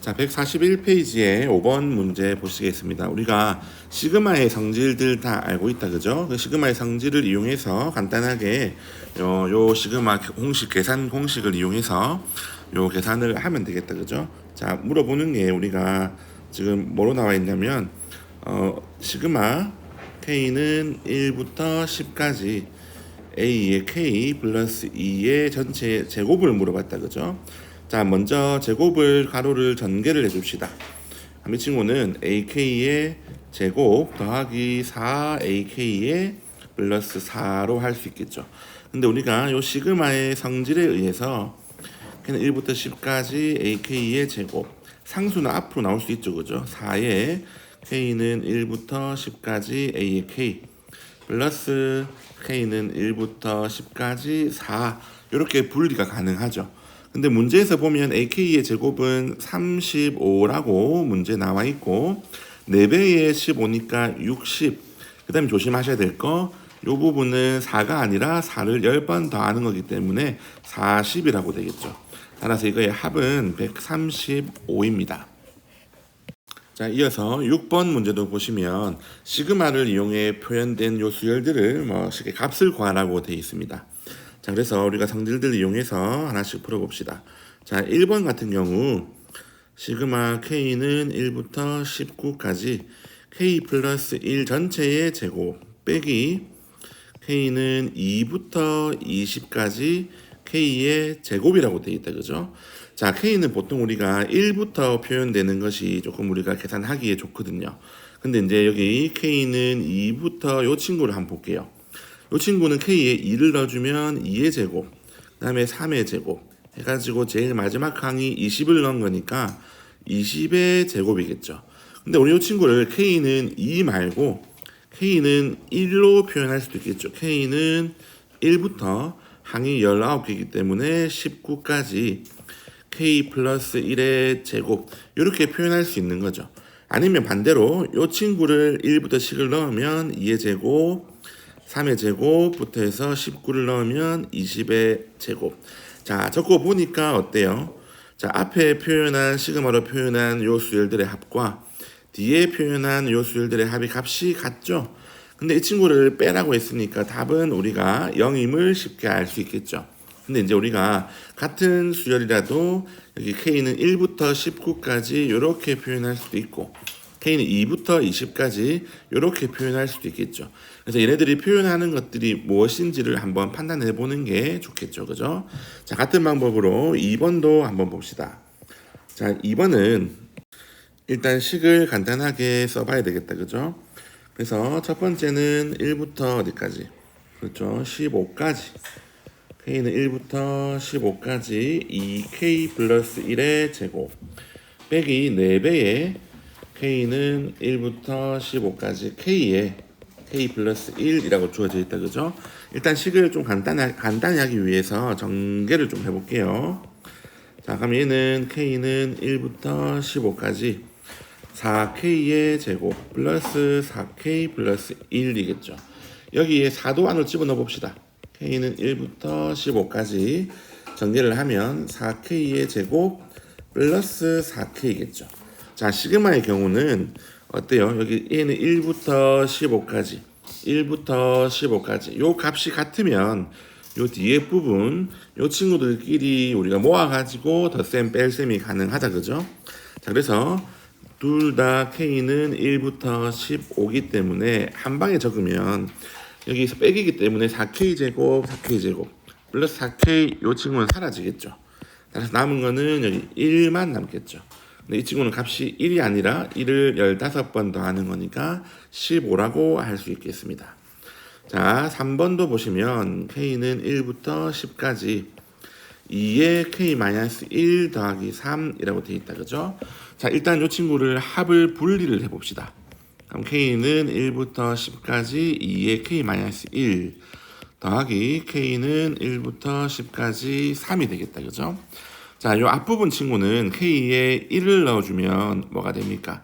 자, 141페이지에 5번 문제 보시겠습니다. 우리가 시그마의 성질들 다 알고 있다, 그죠? 그 시그마의 성질을 이용해서 간단하게 요 시그마 공식, 계산 공식을 이용해서 요 계산을 하면 되겠다, 그죠? 자, 물어보는 게 우리가 지금 뭐로 나와 있냐면, 시그마 K는 1부터 10까지 A의 K 플러스 2의 전체 제곱을 물어봤다, 그죠? 자, 먼저 제곱을 가로를 전개를 해줍시다. 이 친구는 AK의 제곱 더하기 4AK의 플러스 4로 할 수 있겠죠. 근데 우리가 요 시그마의 성질에 의해서 K는 1부터 10까지 AK의 제곱, 상수는 앞으로 나올 수 있죠, 그죠? 4의 K는 1부터 10까지 A의 K 플러스 K는 1부터 10까지 4, 이렇게 분리가 가능하죠. 근데 문제에서 보면 AK의 제곱은 35라고 문제 나와 있고 4배의 15니까 60. 그 다음에 조심하셔야 될 거, 요 부분은 4가 아니라 4를 10번 더하는 거기 때문에 40이라고 되겠죠. 따라서 이거의 합은 135입니다. 자, 이어서 6번 문제도 보시면 시그마를 이용해 표현된 요 수열들을 쉽게 값을 구하라고 되어 있습니다. 자, 그래서 우리가 성질들을 이용해서 하나씩 풀어봅시다. 자, 1번 같은 경우 시그마 K는 1부터 19까지 K 플러스 1 전체의 제곱 빼기 K는 2부터 20까지 K의 제곱이라고 되어 있다, 그죠? 자, K는 보통 우리가 1부터 표현되는 것이 조금 우리가 계산하기에 좋거든요. 근데 이제 여기 K는 2부터 요 친구를 한번 볼게요. 이 친구는 K에 2를 넣어주면 2의 제곱, 그 다음에 3의 제곱 해가지고 제일 마지막 항이 20을 넣은 거니까 20의 제곱이겠죠. 근데 우리 이 친구를 K는 2 말고 K는 1로 표현할 수도 있겠죠. K는 1부터 항이 19개이기 때문에 19까지 K 플러스 1의 제곱, 이렇게 표현할 수 있는 거죠. 아니면 반대로 이 친구를 1부터 10을 넣으면 2의 제곱, 3의 제곱부터 해서 19를 넣으면 20의 제곱. 자, 적고 보니까 어때요? 자, 앞에 표현한 시그마로 표현한 요 수열들의 합과 뒤에 표현한 요 수열들의 합의 값이 같죠? 근데 이 친구를 빼라고 했으니까 답은 우리가 0임을 쉽게 알 수 있겠죠. 근데 이제 우리가 같은 수열이라도 여기 K는 1부터 19까지 이렇게 표현할 수도 있고 K는 2부터 20까지 이렇게 표현할 수도 있겠죠. 그래서 얘네들이 표현하는 것들이 무엇인지를 한번 판단해 보는 게 좋겠죠, 그죠? 자, 같은 방법으로 2번도 한번 봅시다. 자, 2번은 일단 식을 간단하게 써봐야 되겠다, 그죠? 그래서 첫 번째는 1부터 어디까지? 그렇죠, 15까지. K는 1부터 15까지 2K 플러스 1의 제곱 빼기 4배의 K는 1부터 15까지 K에 K 플러스 1이라고 주어져 있다, 그죠? 일단 식을 좀 간단히 하기 위해서 전개를 좀 해볼게요. 자, 그럼 얘는 K는 1부터 15까지 4K의 제곱 플러스 4K 플러스 1이겠죠. 여기에 4도 안으로 집어넣어 봅시다. K는 1부터 15까지 전개를 하면 4K의 제곱 플러스 4K겠죠. 자, 시그마의 경우는 어때요? 여기 얘는 1부터 15까지 요 값이 같으면 요 뒤에 부분 요 친구들끼리 우리가 모아가지고 덧셈 뺄셈이 가능하다, 그죠? 자, 그래서 둘 다 K는 1부터 15기 때문에 한 방에 적으면 여기서 빼기기 때문에 4K 제곱, 4K 제곱 플러스 4K 요 친구는 사라지겠죠. 따라서 남은 거는 여기 1만 남겠죠. 근데 이 친구는 값이 1이 아니라 1을 15번 더하는 거니까 15라고 할 수 있겠습니다. 자, 3번도 보시면 K는 1부터 10까지 2의 K-1 더하기 3이라고 되어 있다, 그죠? 자, 일단 이 친구를 합을 분리를 해봅시다. 그럼 K는 1부터 10까지 2의 K-1 더하기 K는 1부터 10까지 3이 되겠다, 그죠? 자, 이 앞부분 친구는 K에 1을 넣어주면 뭐가 됩니까?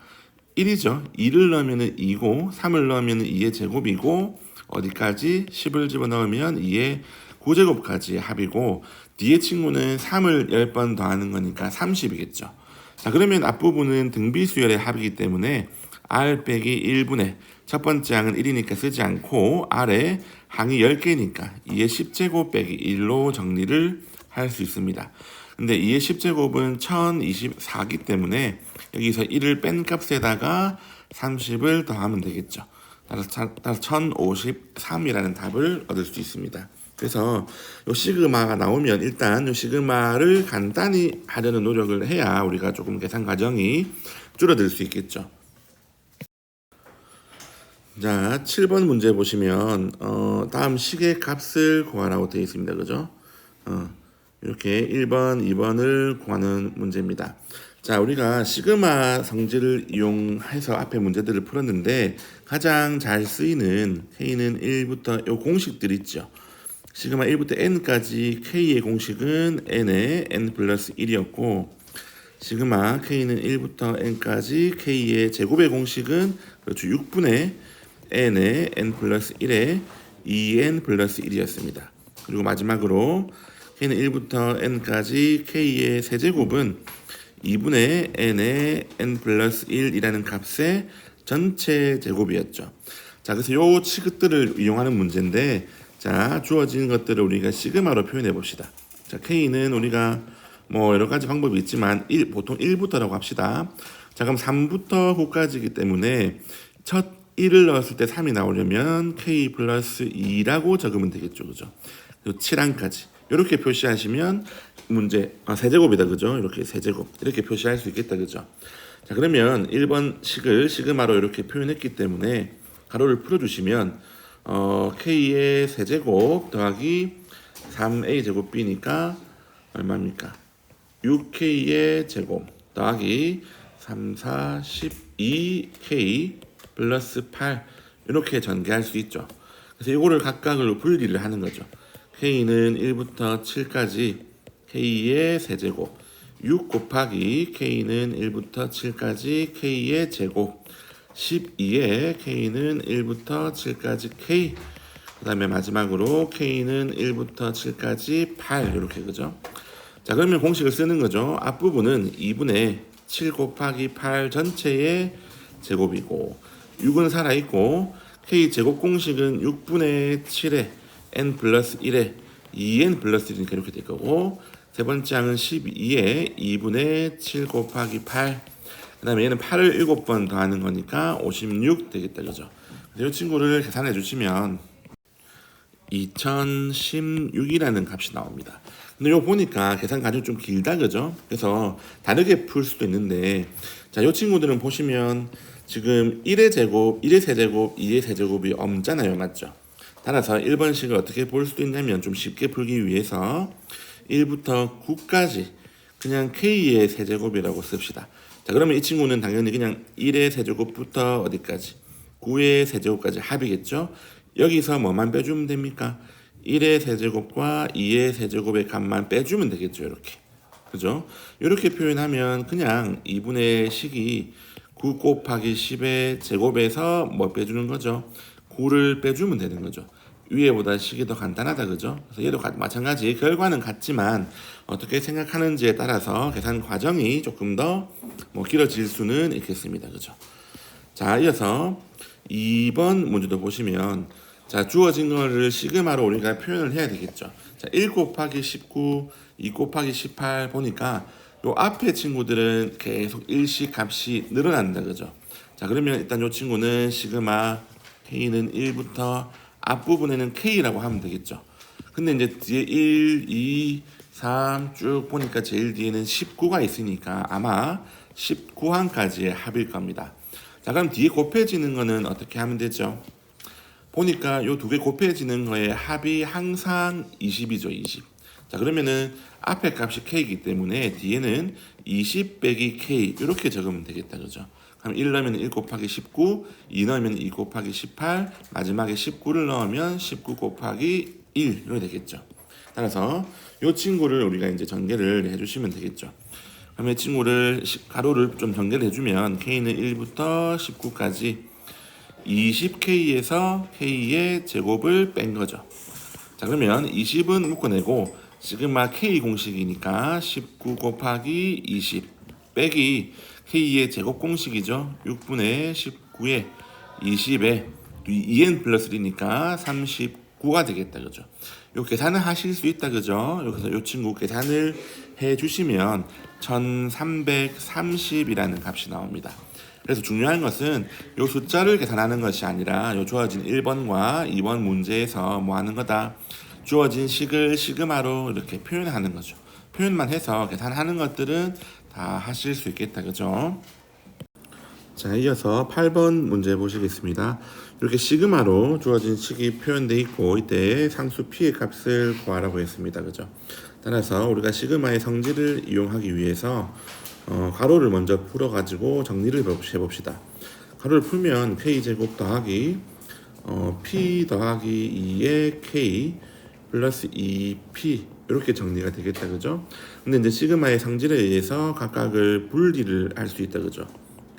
1이죠. 2를 넣으면 2고 3을 넣으면 2의 제곱이고 어디까지? 10을 집어넣으면 2의 9제곱까지 합이고 뒤에 친구는 3을 10번 더하는 거니까 30이겠죠. 자, 그러면 앞부분은 등비수열의 합이기 때문에 r 빼기 1분의 첫 번째 항은 1이니까 쓰지 않고 r에 항이 10개니까 2의 10제곱 빼기 1로 정리를 할 수 있습니다. 근데 2의 10제곱은 1024기 때문에 여기서 1을 뺀 값에다가 30을 더하면 되겠죠. 따라서 1053이라는 답을 얻을 수 있습니다. 그래서 요 시그마가 나오면 일단 요 시그마를 간단히 하려는 노력을 해야 우리가 조금 계산 과정이 줄어들 수 있겠죠. 자, 7번 문제 보시면 다음 식의 값을 구하라고 되어 있습니다. 그죠? 이렇게 1번, 2번을 구하는 문제입니다. 자, 우리가 시그마 성질을 이용해서 앞에 문제들을 풀었는데 가장 잘 쓰이는 K는 1부터 요 공식들 있죠. 시그마 1부터 n까지 K의 공식은 n의 n 플러스 1이었고 시그마 K는 1부터 n까지 K의 제곱의 공식은 그렇죠 6분의 n의 n 플러스 1의 2n 플러스 1이었습니다. 그리고 마지막으로 K는 1부터 n까지 K의 세제곱은 2분의 n의 n 플러스 1이라는 값의 전체 제곱이었죠. 자, 그래서 요 치긋들을 이용하는 문제인데 자, 주어진 것들을 우리가 시그마로 표현해 봅시다. 자, K는 우리가 뭐 여러 가지 방법이 있지만 보통 1부터라고 합시다. 자, 그럼 3부터 9까지이기 때문에 첫 1을 넣었을 때 3이 나오려면 K 플러스 2라고 적으면 되겠죠. 그죠? 그리고 7항까지. 이렇게 표시하시면 문제, 세제곱이다. 그죠? 이렇게 세제곱. 이렇게 표시할 수 있겠다. 그죠? 자, 그러면 1번 식을 시그마로 이렇게 표현했기 때문에 가로를 풀어주시면 K의 세제곱 더하기 3A 제곱 B니까 얼마입니까? 6K의 제곱 더하기 3, 4, 12K 플러스 8 이렇게 전개할 수 있죠. 그래서 이거를 각각으로 분리를 하는 거죠. K는 1부터 7까지 K의 세제곱 6 곱하기 K는 1부터 7까지 K의 제곱 12에 K는 1부터 7까지 K 그 다음에 마지막으로 K는 1부터 7까지 8 이렇게 그죠? 자, 그러면 공식을 쓰는 거죠. 앞부분은 2분의 7 곱하기 8 전체의 제곱이고 6은 살아있고 K 제곱 공식은 6분의 7에 n 플러스 1에 2n 플러스 1이니까 이렇게 될 거고 세 번째 항은 12에 2분의 7 곱하기 8 그 다음에 얘는 8을 7번 더하는 거니까 56 되겠다. 그죠? 이 친구를 계산해 주시면 2016이라는 값이 나옵니다. 근데 이거 보니까 계산 과정이 좀 길다. 그죠? 그래서 다르게 풀 수도 있는데 자, 이 친구들은 보시면 지금 1의 제곱, 1의 세제곱, 2의 세제곱이 없잖아요. 맞죠? 따라서 1번식을 어떻게 볼 수도 있냐면 좀 쉽게 풀기 위해서 1부터 9까지 그냥 K의 세제곱이라고 씁시다. 자, 그러면 이 친구는 당연히 그냥 1의 세제곱부터 어디까지? 9의 세제곱까지 합이겠죠? 여기서 뭐만 빼주면 됩니까? 1의 세제곱과 2의 세제곱의 값만 빼주면 되겠죠. 이렇게. 그죠? 이렇게 표현하면 그냥 2분의 식이 9 곱하기 10의 제곱에서 뭐 빼주는 거죠? 9를 빼주면 되는 거죠. 위에보다 식이 더 간단하다. 그죠? 그래서 얘도 마찬가지 결과는 같지만 어떻게 생각하는지에 따라서 계산 과정이 조금 더 뭐 길어질 수는 있겠습니다. 그죠? 자, 이어서 2번 문제도 보시면 자, 주어진 거를 시그마로 우리가 표현을 해야 되겠죠. 자, 1 곱하기 19, 2 곱하기 18 보니까 요 앞에 친구들은 계속 일식 값이 늘어난다. 그죠? 자, 그러면 일단 요 친구는 시그마 K는 1부터 앞부분에는 K라고 하면 되겠죠. 근데 이제 뒤에 1, 2, 3 쭉 보니까 제일 뒤에는 19가 있으니까 아마 19항까지의 합일 겁니다. 자, 그럼 뒤에 곱해지는 거는 어떻게 하면 되죠? 보니까 요 두 개 곱해지는 거의 합이 항상 20이죠. 20. 자, 그러면은 앞에 값이 K이기 때문에 뒤에는 20 빼기 K 이렇게 적으면 되겠다. 그죠? 그럼 1 넣으면 1 곱하기 19, 2 넣으면 2 곱하기 18, 마지막에 19를 넣으면 19 곱하기 1 이렇게 되겠죠. 따라서 이 친구를 우리가 이제 전개를 해주시면 되겠죠. 그러면 이 친구를 가로를 좀 전개를 해주면 K는 1부터 19까지 20K에서 K의 제곱을 뺀 거죠. 자, 그러면 20은 묶어내고 시그마 K 공식이니까 19 곱하기 20 빼기 K의 제곱 공식이죠. 6분의 19에 20에 2n 플러스 1이니까 39가 되겠다. 그죠? 요 계산을 하실 수 있다. 그죠? 여기서 요 친구 계산을 해 주시면 1330이라는 값이 나옵니다. 그래서 중요한 것은 요 숫자를 계산하는 것이 아니라 요 주어진 1번과 2번 문제에서 뭐 하는 거다? 주어진 식을 시그마로 이렇게 표현하는 거죠. 표현만 해서 계산하는 것들은 다 하실 수 있겠다. 그죠? 자, 이어서 8번 문제 보시겠습니다. 이렇게 시그마로 주어진 식이 표현되어 있고 이때 상수 p의 값을 구하라고 했습니다. 그죠? 따라서 우리가 시그마의 성질을 이용하기 위해서 가로를 먼저 풀어가지고 정리를 해봅시다. 가로를 풀면 k제곱 더하기 p 더하기 2의 k 플러스 2p 이렇게 정리가 되겠다. 그죠? 근데 이제 시그마의 성질에 의해서 각각을 분리를 할 수 있다. 그죠?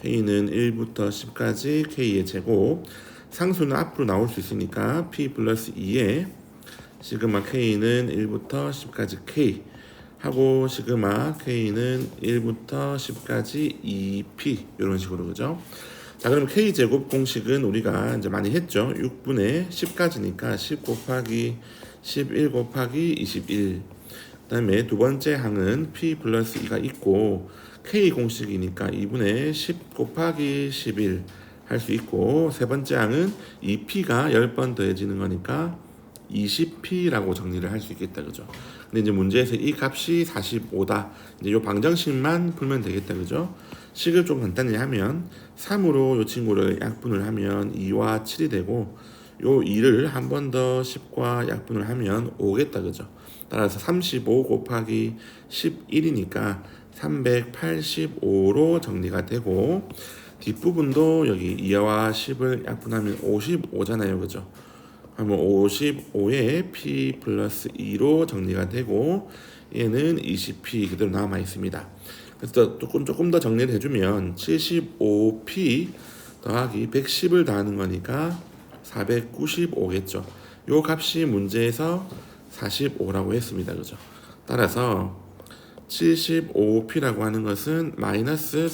k는 1부터 10까지 k의 제곱, 상수는 앞으로 나올 수 있으니까 p 플러스 2에 시그마 k는 1부터 10까지 k 하고 시그마 k는 1부터 10까지 2p 이런 식으로. 그죠? 자, 그럼 k 제곱 공식은 우리가 이제 많이 했죠. 6분의 10까지니까 10 곱하기 11 곱하기 21. 그다음에 두 번째 항은 p 플러스 2가 있고 k 공식이니까 2분의 10 곱하기 11 할 수 있고, 세 번째 항은 이 p가 10번 더해지는 거니까 20p라고 정리를 할 수 있겠다. 그죠? 근데 이제 문제에서 이 값이 45다. 이제 요 방정식만 풀면 되겠다. 그죠? 식을 좀 간단히 하면 3으로 요 친구를 약분을 하면 2와 7이 되고, 요 2를 한 번 더 10과 약분을 하면 5겠다. 그죠? 따라서 35 곱하기 11이니까 385로 정리가 되고, 뒷부분도 여기 2와 10을 약분하면 55잖아요. 그죠? 그러면 55에 p 플러스 2로 정리가 되고, 얘는 20p 그대로 남아 있습니다. 그래서 조금 더 정리를 해주면 75p 더하기 110을 더하는 거니까 495겠죠. 요 값이 문제에서 45라고 했습니다. 그죠? 따라서 75p라고 하는 것은 마이너스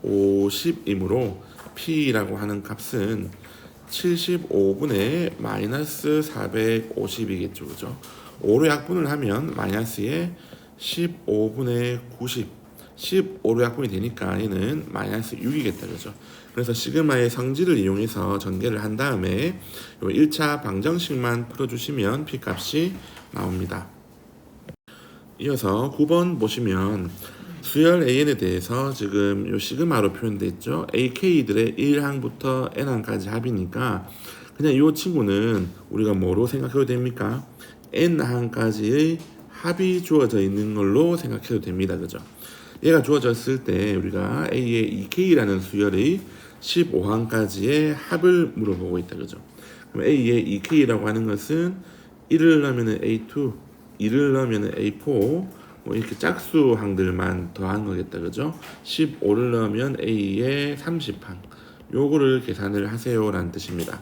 450이므로 p라고 하는 값은 75분의 마이너스 450이겠죠. 그죠? 5로 약분을 하면 마이너스에 15분의 90, 15로 약분이 되니까 얘는 마이너스 6이겠다. 그죠? 그래서 시그마의 성질을 이용해서 전개를 한 다음에 요 1차 방정식만 풀어주시면 p값이 나옵니다. 이어서 9번 보시면 수열 AN에 대해서 지금 요 시그마로 표현되어 있죠. AK들의 1항부터 N항까지 합이니까 그냥 이 친구는 우리가 뭐로 생각해도 됩니까? N항까지의 합이 주어져 있는 걸로 생각해도 됩니다. 그죠? 얘가 주어졌을 때 우리가 A의 2K라는 수열의 15항까지의 합을 물어보고 있다. 그죠? 그럼 A의 2K라고 하는 것은 1을 넣으면 A2, 2를 넣으면 A4, 뭐 이렇게 짝수항들만 더한 거겠다. 그죠? 15를 넣으면 A의 30항. 요거를 계산을 하세요 라는 뜻입니다.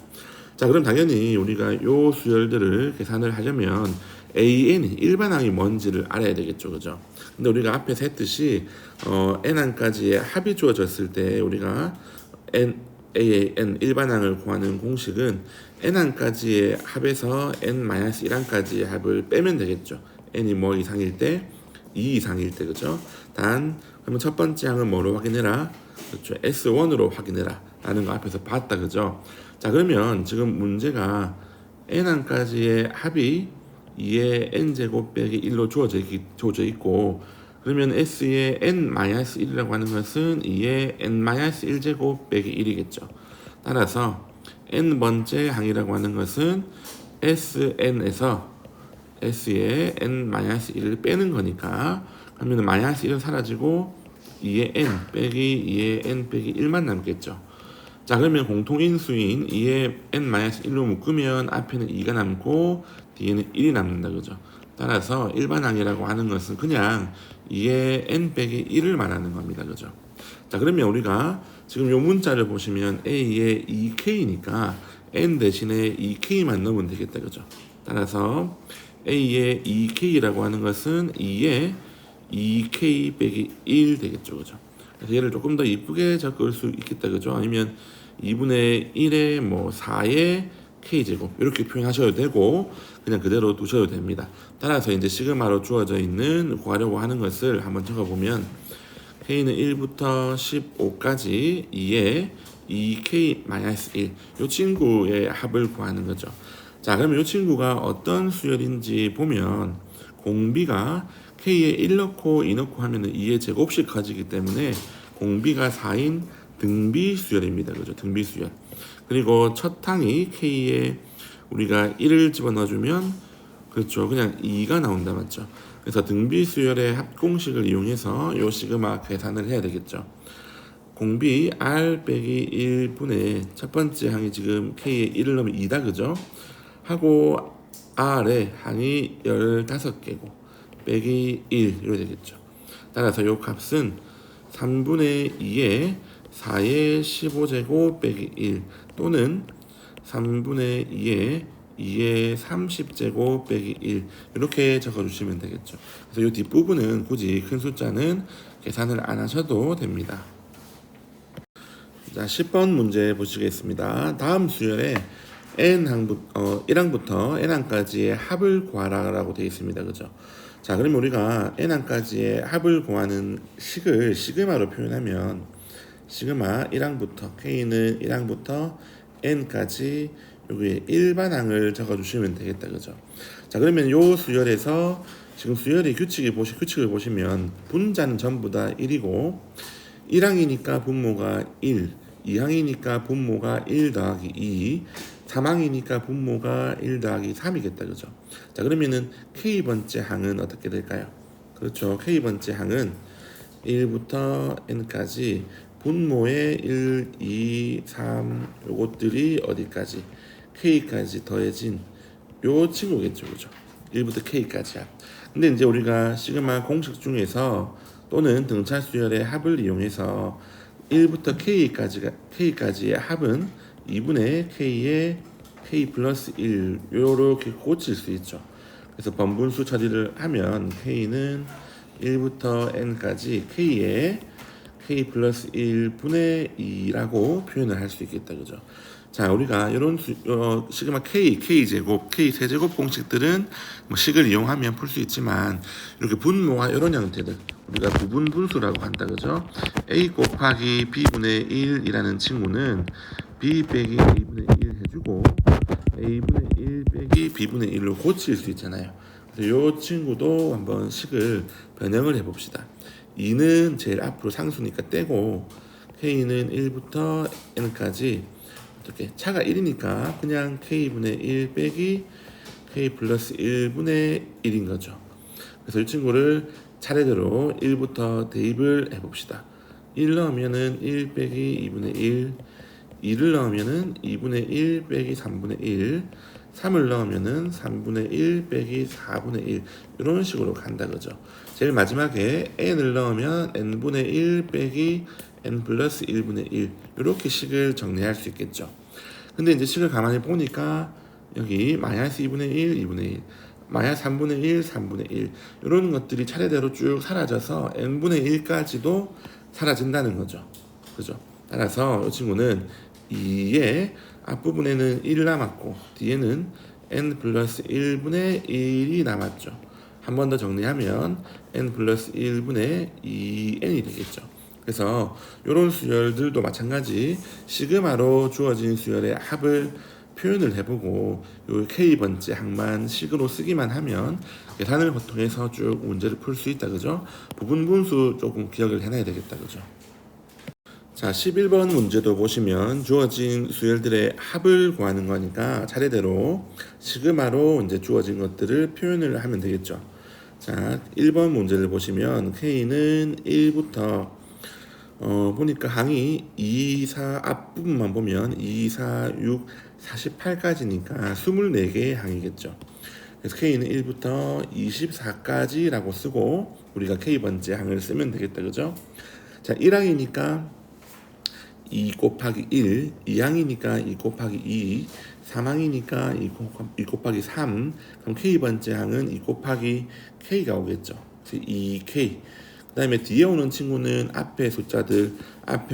자, 그럼 당연히 우리가 요 수열들을 계산을 하려면 AN이 일반항이 뭔지를 알아야 되겠죠. 그죠? 근데 우리가 앞에서 했듯이 N항까지의 합이 주어졌을 때 우리가 A의 N 일반항을 구하는 공식은 N항까지의 합에서 N-1항까지의 합을 빼면 되겠죠. N이 뭐 이상일 때? 2 이상일 때. 그죠? 단 그러면 첫 번째 항은 뭐로 확인해라? 그렇죠. S1으로 확인해라 라는 거 앞에서 봤다. 그죠? 자, 그러면 지금 문제가 N항까지의 합이 2의 N제곱 빼기 1로 주어져 있고, 그러면 S의 N-1이라고 하는 것은 2의 N-1제곱 빼기 1이겠죠. 따라서 N번째 항이라고 하는 것은 SN에서 S의 N-1을 빼는 거니까, 그러면 마이너스 1은 사라지고 2의 N 빼기 2의 N 빼기 1만 남겠죠. 자, 그러면 공통인수인 2의 N-1로 묶으면 앞에는 2가 남고 뒤에는 1이 남는다. 그죠? 따라서 일반항이라고 하는 것은 그냥 2의 N 빼기 1을 말하는 겁니다. 그죠? 자, 그러면 우리가 지금 요 문자를 보시면 A의 2K니까 N 대신에 2K만 넣으면 되겠다. 그죠? 따라서 A의 2K라고 하는 것은 2의 2K 빼기 1 되겠죠. 그죠? 그래서 얘를 조금 더 이쁘게 적을 수 있겠다. 그죠? 아니면 2분의 1에 뭐 4의 K제곱 이렇게 표현하셔도 되고 그냥 그대로 두셔도 됩니다. 따라서 이제 시그마로 주어져 있는 구하려고 하는 것을 한번 적어보면 K는 1부터 15까지 2에 2K-1 이 친구의 합을 구하는 거죠. 자, 그러면 이 친구가 어떤 수열인지 보면 공비가 K에 1 넣고 2 넣고 하면은 2의 제곱씩 커지기 때문에 공비가 4인 등비 수열입니다. 그죠? 등비 수열. 그리고 첫 항이 K에 우리가 1을 집어넣어주면 그렇죠. 그냥 2가 나온다 맞죠? 그래서 등비 수열의 합공식을 이용해서 이 시그마 계산을 해야 되겠죠. 공비 R 빼기 1분의 첫 번째 항이 지금 K에 1을 넣으면 2다 그죠? 하고 R의 항이 15개고 빼기 1 이렇게 되겠죠. 따라서 이 값은 3분의 2에 4의 15제곱 빼기 1 또는 3분의 2에 2의 30제곱 빼기 1 이렇게 적어주시면 되겠죠. 그래서 이 뒷부분은 굳이 큰 숫자는 계산을 안 하셔도 됩니다. 자, 10번 문제 보시겠습니다. 다음 수열에 n항부터 1항부터 n항까지의 합을 구하라고 되어 있습니다. 그죠? 자, 그러면 우리가 n항까지의 합을 구하는 식을 시그마로 표현하면 시그마 1항부터 K는 1항부터 n까지 여기에 일반항을 적어주시면 되겠다. 그죠? 자, 그러면 요 수열에서 지금 수열의 규칙을 보시면 분자는 전부 다 1이고 1항이니까 분모가 1, 2항이니까 분모가 1 더하기 2, 3항이니까 분모가 1 더하기 3이겠다. 그죠? 자, 그러면은 K번째 항은 어떻게 될까요? 그렇죠. K번째 항은 1부터 n까지 분모의 1, 2, 3 요것들이 어디까지? K까지 더해진 요 친구겠죠. 그죠? 1부터 K까지야. 근데 이제 우리가 시그마 공식 중에서 또는 등차 수열의 합을 이용해서 1부터 K까지의 합은 2분의 K의 K 플러스 1 요렇게 고칠 수 있죠. 그래서 번분수 처리를 하면 K는 1부터 N까지 K의 K 플러스 1분의 2라고 표현을 할 수 있겠다. 그죠? 자, 우리가 이런 시그마 K제곱, K세제곱 공식들은 뭐 식을 이용하면 풀 수 있지만 이렇게 분모와 이런 형태들 우리가 부분 분수라고 한다. 그죠? A 곱하기 B분의 1이라는 친구는 B 빼기 A분의 1 해주고 A분의 1 빼기 B분의 1로 고칠 수 있잖아요. 그래서 이 친구도 한번 식을 변형을 해봅시다. 2는 제일 앞으로 상수니까 떼고 K는 1부터 N까지 어떻게 차가 1이니까 그냥 K분의 1 빼기 K 플러스 1분의 1인 거죠. 그래서 이 친구를 차례대로 1부터 대입을 해봅시다. 1 넣으면은 1 빼기 2분의 1, 2를 넣으면은 2분의 1 빼기 3분의 1, 3을 넣으면은 3분의 1 빼기 4분의 1 이런 식으로 간다 그죠. 제일 마지막에 n을 넣으면 n분의 1 빼기 n 플러스 1분의 1 이렇게 식을 정리할 수 있겠죠. 근데 이제 식을 가만히 보니까 여기 마이너스 2분의 1, 2분의 1 마이너스 3분의 1, 3분의 1 이런 것들이 차례대로 쭉 사라져서 n분의 1까지도 사라진다는 거죠. 그죠? 따라서 이 친구는 2의 앞부분에는 1 남았고 뒤에는 n 플러스 1분의 1이 남았죠. 한 번 더 정리하면 n 플러스 1분의 2n이 되겠죠. 그래서 이런 수열들도 마찬가지 시그마로 주어진 수열의 합을 표현을 해보고 요 K번째 항만 식으로 쓰기만 하면 계산을 통해서 쭉 문제를 풀 수 있다. 그죠? 부분 분수 조금 기억을 해놔야 되겠다. 그죠? 자, 11번 문제도 보시면 주어진 수열들의 합을 구하는 거니까 차례대로 시그마로 이제 주어진 것들을 표현을 하면 되겠죠. 자, 1번 문제를 보시면 K는 1부터 보니까 항이 2, 4 앞부분만 보면 2, 4, 6, 48까지니까 24개의 항이겠죠. 그래서 K는 1부터 24까지라고 쓰고 우리가 K번째 항을 쓰면 되겠다. 그죠? 자, 1항이니까 2 곱하기 1, 2항이니까 2 곱하기 2, 3항이니까 2 곱하기 3, 그럼 K번째 항은 2 곱하기 K가 오겠죠. 2k. 그 다음에 뒤에 오는 친구는 앞에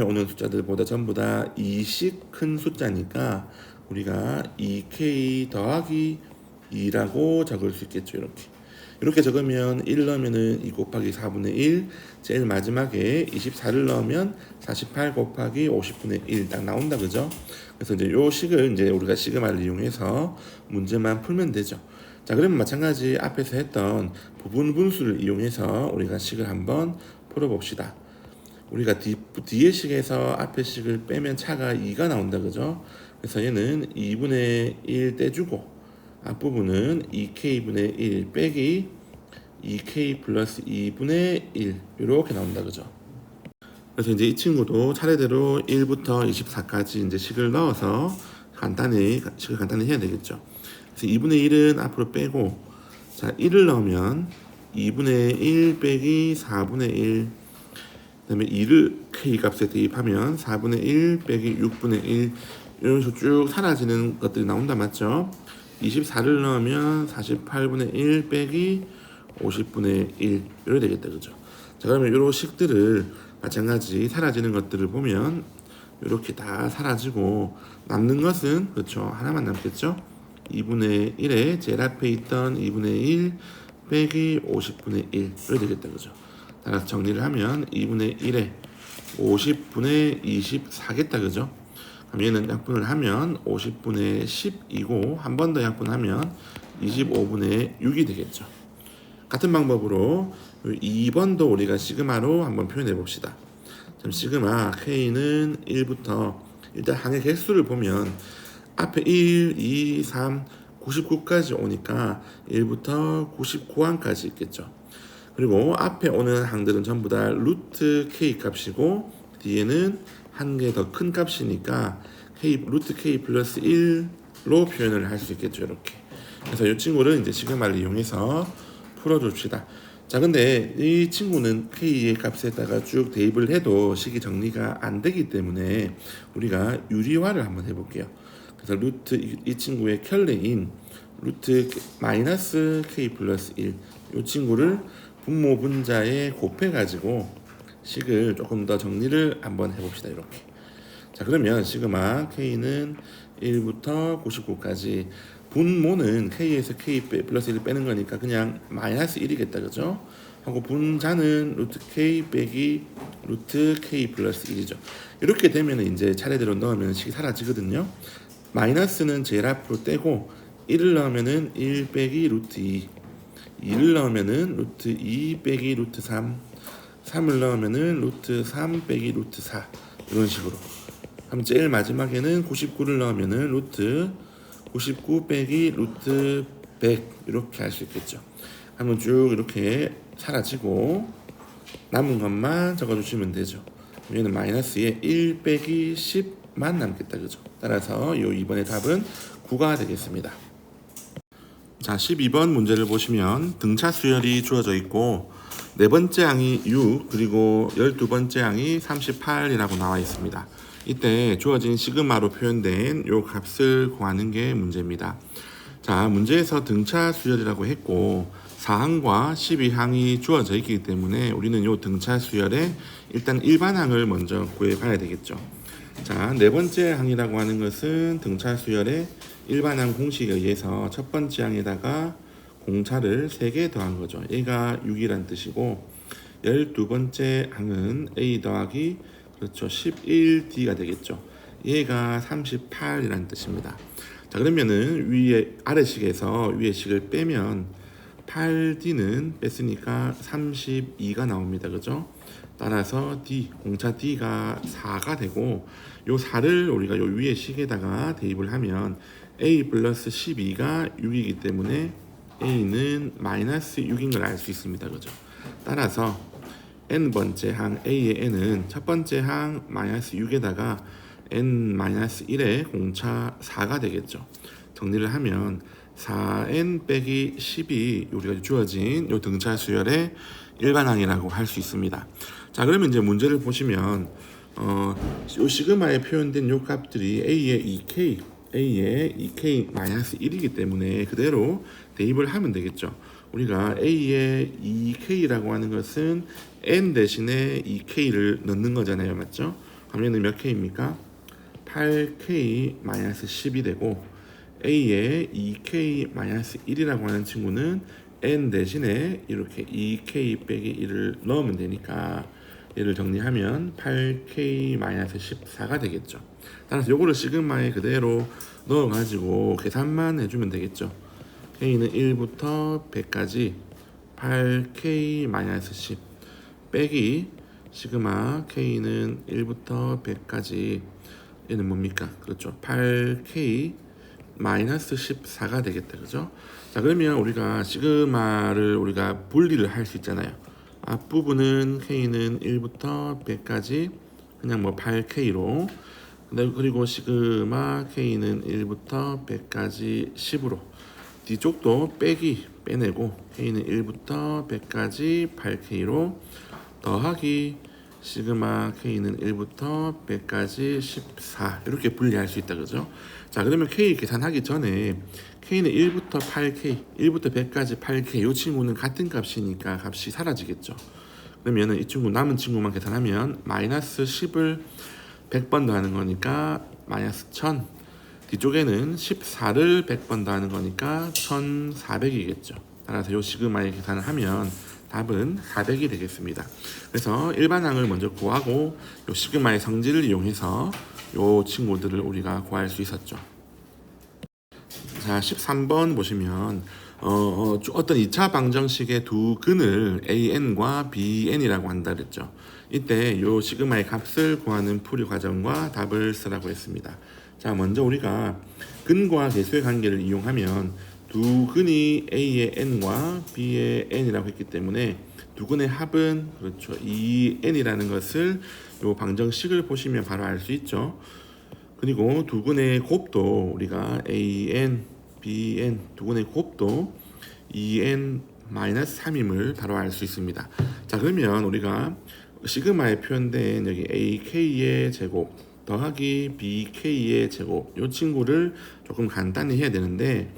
오는 숫자들보다 전부 다 2씩 큰 숫자니까 우리가 2k 더하기 2라고 적을 수 있겠죠. 이렇게 적으면 1 넣으면은 2 곱하기 4분의 1, 제일 마지막에 24를 넣으면 48 곱하기 50분의 1 딱 나온다, 그죠? 그래서 이제 요 식을 이제 우리가 시그마를 이용해서 문제만 풀면 되죠. 자, 그러면 마찬가지 앞에서 했던 부분 분수를 이용해서 우리가 식을 한번 풀어봅시다. 우리가 뒤에 식에서 앞에 식을 빼면 차가 2가 나온다, 그죠? 그래서 얘는 2분의 1 떼주고 앞부분은 2k분의 1 빼기 2k 플러스 2분의 1 이렇게 나온다, 그죠? 그래서 이제 이 친구도 차례대로 1부터 24까지 이제 식을 넣어서 식을 간단히 해야 되겠죠. 그래서 2분의 1은 앞으로 빼고, 자, 1을 넣으면 2분의 1 빼기 4분의 1, 그 다음에 2를 k 값에 대입하면 4분의 1 빼기 6분의 1, 이런 식으로 쭉 사라지는 것들이 나온다, 맞죠? 24를 넣으면 48분의 1 빼기 50분의 1 이렇게 되겠다, 그죠? 자, 그러면 이런 식들을 마찬가지 사라지는 것들을 보면 이렇게 다 사라지고 남는 것은 그렇죠, 하나만 남겠죠? 2분의 1에 제일 앞에 있던 2분의 1 빼기 50분의 1 이렇게 되겠다, 그죠? 따라서 정리를 하면 2분의 1에 50분의 24겠다, 그죠? 그럼 얘는 약분을 하면 50분의 10이고 한 번 더 약분하면 25분의 6이 되겠죠. 같은 방법으로 2번도 우리가 시그마로 한번 표현해 봅시다. 시그마 K는 1부터 일단 항의 개수를 보면 앞에 1, 2, 3, 99까지 오니까 1부터 99항까지 있겠죠. 그리고 앞에 오는 항들은 전부 다 루트 K 값이고 뒤에는 한 개 더 큰 값이니까 루트 K 플러스 1로 표현을 할 수 있겠죠. 이렇게. 그래서 이 친구를 이제 시그마를 이용해서 풀어줍시다. 자, 근데 이 친구는 K의 값에다가 쭉 대입을 해도 식이 정리가 안 되기 때문에 우리가 유리화를 한번 해볼게요. 그래서 이 친구의 켤레인 루트 마이너스 K 플러스 1, 이 친구를 분모 분자에 곱해가지고 식을 조금 더 정리를 한번 해봅시다. 이렇게. 자, 그러면 시그마 K는 1부터 99까지 분모는 K에서 K 플러스 1을 빼는 거니까 그냥 마이너스 1이겠다, 그죠? 하고 분자는 루트 K 빼기 루트 K 플러스 1이죠. 이렇게 되면 이제 차례대로 넣으면 식이 사라지거든요. 마이너스는 제일 앞으로 떼고 1을 넣으면은 1 빼기 루트 2, 2를 넣으면은 루트 2 빼기 루트 3, 3을 넣으면은 루트 3 빼기 루트 4 이런 식으로. 그럼 제일 마지막에는 99를 넣으면은 루트 99 빼기 루트 100 이렇게 할 수 있겠죠. 한번 쭉 이렇게 사라지고 남은 것만 적어주시면 되죠. 얘는 마이너스에 1 빼기 10만 남겠다, 그죠? 따라서 이 2번의 답은 9가 되겠습니다. 자, 12번 문제를 보시면 등차 수열이 주어져 있고 네 번째 항이 6 그리고 12번째 항이 38이라고 나와 있습니다. 이때 주어진 시그마로 표현된 요 값을 구하는 게 문제입니다. 자, 문제에서 등차 수열이라고 했고 4항과 12항이 주어져 있기 때문에 우리는 요 등차 수열의 일단 일반항을 먼저 구해봐야 되겠죠. 자, 네 번째 항이라고 하는 것은 등차 수열의 일반항 공식에 의해서 첫 번째 항에다가 공차를 3개 더한 거죠. 얘가 6이란 뜻이고 12번째 항은 A 더하기 그렇죠 11D가 되겠죠. 얘가 38이란 뜻입니다. 자, 그러면은 아래식에서 위에 식을 빼면 8D는 뺐으니까 32가 나옵니다. 그죠? 따라서 공차 D가 4가 되고 요 4를 우리가 요 위에 식에다가 대입을 하면 A 플러스 12가 6이기 때문에 A는 마이너스 6인 걸 알 수 있습니다. 그죠? 따라서 n번째 항 A의 n은 첫 번째 항 마이너스 6에다가 n-1의 공차 4가 되겠죠. 정리를 하면 4n 빼기 10이 우리가 주어진 요 등차 수열의 일반항이라고 할 수 있습니다. 자, 그러면 이제 문제를 보시면 요 시그마에 표현된 요 값들이 A의 2k 마이너스 1이기 때문에 그대로 대입을 하면 되겠죠. 우리가 A의 2K라고 하는 것은 N 대신에 2K를 넣는 거잖아요. 맞죠? 그럼 얘는 몇 K입니까? 8K-10이 되고 A의 2K-1이라고 하는 친구는 N 대신에 이렇게 2K 빼기 1을 넣으면 되니까 얘를 정리하면 8K-14가 되겠죠. 따라서 요거를 시그마에 그대로 넣어가지고 계산만 해주면 되겠죠. K는 1부터 100까지 8K-10 빼기 시그마 K는 1부터 100까지 얘는 뭡니까? 그렇죠. 8K-14가 되겠다. 그죠? 자, 그러면 우리가 시그마를 우리가 분리를 할 수 있잖아요. 앞부분은 K는 1부터 100까지 그냥 뭐 8K로, 그리고 시그마 K는 1부터 100까지 10으로, 뒤쪽도 빼내고 K는 1부터 100까지 8K로 더하기 시그마 K는 1부터 100까지 14 이렇게 분리할 수 있다. 그죠? 자, 그러면 K 계산하기 전에 K는 1부터 8K, 1부터 100까지 8K 이 친구는 같은 값이니까 값이 사라지겠죠. 그러면 이 친구 남은 친구만 계산하면 마이너스 10을 100번 더하는 거니까 마이너스 1000, 뒤쪽에는 14를 100번 더하는 거니까 1400이겠죠. 따라서 이 시그마의 계산을 하면 답은 400이 되겠습니다. 그래서 일반항을 먼저 구하고 이 시그마의 성질을 이용해서 이 친구들을 우리가 구할 수 있었죠. 자, 13번 보시면 어떤 2차 방정식의 두 근을 AN과 BN이라고 한다 그랬죠. 이때 이 시그마의 값을 구하는 풀이 과정과 답을 쓰라고 했습니다. 자, 먼저 우리가 근과 계수의 관계를 이용하면 두 근이 A의 N과 B의 N이라고 했기 때문에 두 근의 합은 그렇죠 2N이라는 것을 이 방정식을 보시면 바로 알 수 있죠. 그리고 두 근의 곱도 우리가 AN, BN 두 근의 곱도 2N-3임을 바로 알 수 있습니다. 자, 그러면 우리가 시그마에 표현된 여기 AK의 제곱 더하기 BK의 제곱 이 친구를 조금 간단히 해야 되는데,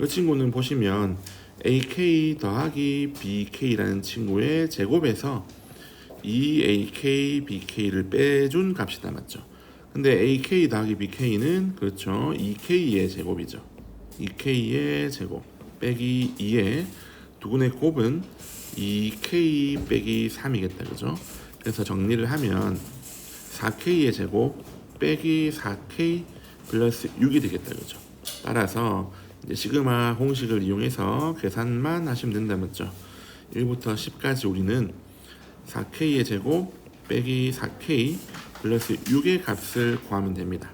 이 친구는 보시면 AK 더하기 BK라는 친구의 제곱에서 2AK, BK를 빼준 값이다. 맞죠? 근데 AK 더하기 BK는 그렇죠 2K의 제곱이죠. 2K의 제곱 빼기 2의 두 근의 곱은 2K 빼기 3이겠다. 그죠? 그래서 정리를 하면 4K의 제곱 빼기 4K 플러스 6이 되겠다. 그죠? 따라서 이제 시그마 공식을 이용해서 계산만 하시면 된다. 맞죠? 1부터 10까지 우리는 4K의 제곱 빼기 4K 플러스 6의 값을 구하면 됩니다.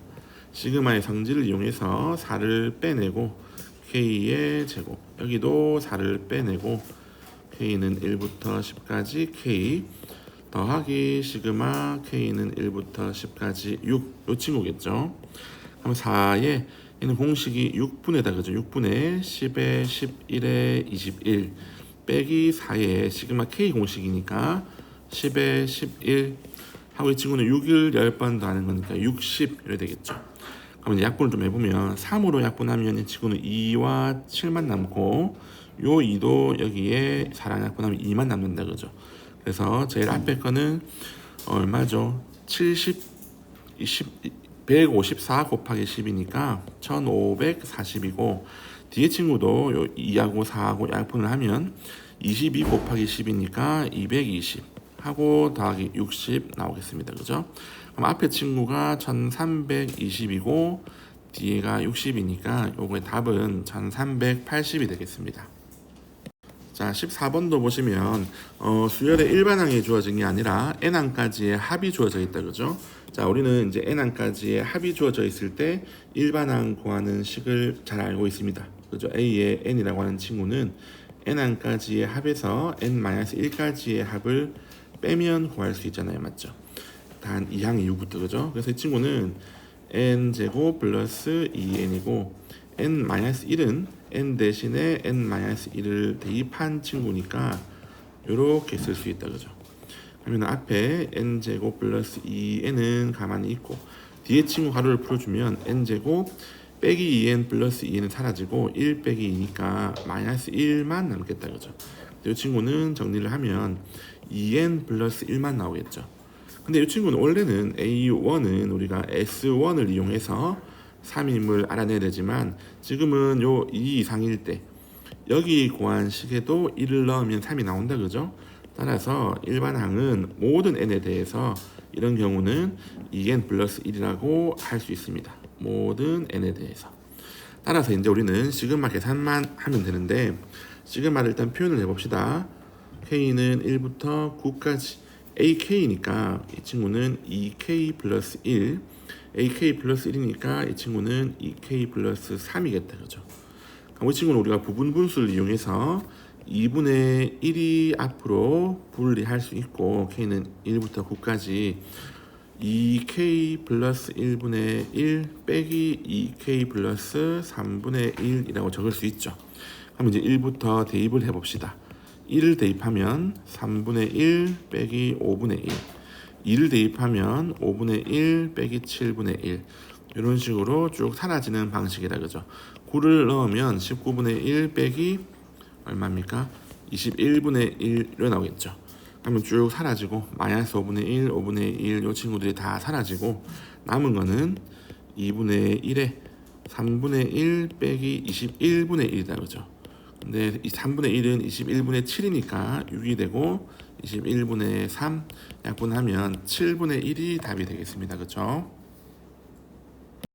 시그마의 성질을 이용해서 4를 빼내고 K의 제곱, 여기도 4를 빼내고 K는 1부터 10까지 K 더하기 시그마 K는 1부터 10까지 6, 요 친구겠죠. 그럼 4에 얘는 공식이 6분의다. 그죠? 6분의 10에 11에 21 빼기 4에 시그마 K 공식이니까 10에 11 하고 이 친구는 6을 10번 더하는 거니까 60 이래 되겠죠. 그럼 약분을 좀 해보면 3으로 약분하면 이 친구는 2와 7만 남고 요 2도 여기에 4랑 약분하면 2만 남는다. 그죠? 그래서 제일 앞에 거는 얼마죠? 154 곱하기 10이니까 1540이고 뒤에 친구도 요 2하고 4하고 약분을 하면 22 곱하기 10이니까 220 하고 더하기 60 나오겠습니다. 그죠? 그럼 앞에 친구가 1320이고 뒤에가 60이니까 요거의 답은 1380이 되겠습니다. 자, 14번도 보시면 수열의 일반항이 주어진 게 아니라 n항까지의 합이 주어져 있다. 그죠? 자, 우리는 이제 n항까지의 합이 주어져 있을 때 일반항 구하는 식을 잘 알고 있습니다. 그죠? A의 n이라고 하는 친구는 n항까지의 합에서 n-1까지의 합을 빼면 구할 수 있잖아요. 맞죠? 단 2항 이후부터. 그죠? 그래서 이 친구는 n제곱 플러스 2n이고 n-1은 n 대신에 n-1을 대입한 친구니까 이렇게 쓸 수 있다. 그죠? 그러면 앞에 n제곱 플러스 2n은 가만히 있고 뒤에 친구 가로를 풀어주면 n제곱 빼기 2n 플러스 2n은 사라지고 1 빼기 2니까 마이너스 1만 남겠다 그죠. 이 친구는 정리를 하면 2n 플러스 1만 나오겠죠. 근데 이 친구는 원래는 A1은 우리가 S1을 이용해서 3임을 알아내야 되지만 지금은 요 2 이상일 때 여기 구한 식에도 1을 넣으면 3이 나온다 그죠. 따라서 일반항은 모든 n에 대해서 이런 경우는 2n 플러스 1이라고 할 수 있습니다. 모든 n에 대해서. 따라서 이제 우리는 시그마 계산만 하면 되는데 시그마를 일단 표현을 해봅시다. k는 1부터 9까지 ak니까 이 친구는 2k 플러스 1 ak 플러스 1이니까 이 친구는 2k 플러스 3이겠다 그죠. 그럼 이 친구는 우리가 부분 분수를 이용해서 2분의 1이 앞으로 분리할 수 있고 k는 1부터 9까지 2k 플러스 1분의 1 빼기 2k 플러스 3분의 1이라고 적을 수 있죠. 그럼 이제 1부터 대입을 해봅시다. 1을 대입하면 3분의 1 빼기 5분의 1 2를 대입하면 5분의 1 빼기 7분의 1 이런 식으로 쭉 사라지는 방식이라 그죠. 9를 넣으면 19분의 1 빼기 얼마입니까? 21분의 1로 나오겠죠. 그러면 쭉 사라지고 마이너스 5분의 1, 5분의 1 요 친구들이 다 사라지고 남은 거는 2분의 1에 3분의 1 빼기 21분의 1이다 그죠. 근데 이 3분의 1은 21분의 7이니까 6이 되고 21분의 3 약분하면 7분의 1이 답이 되겠습니다. 그렇죠?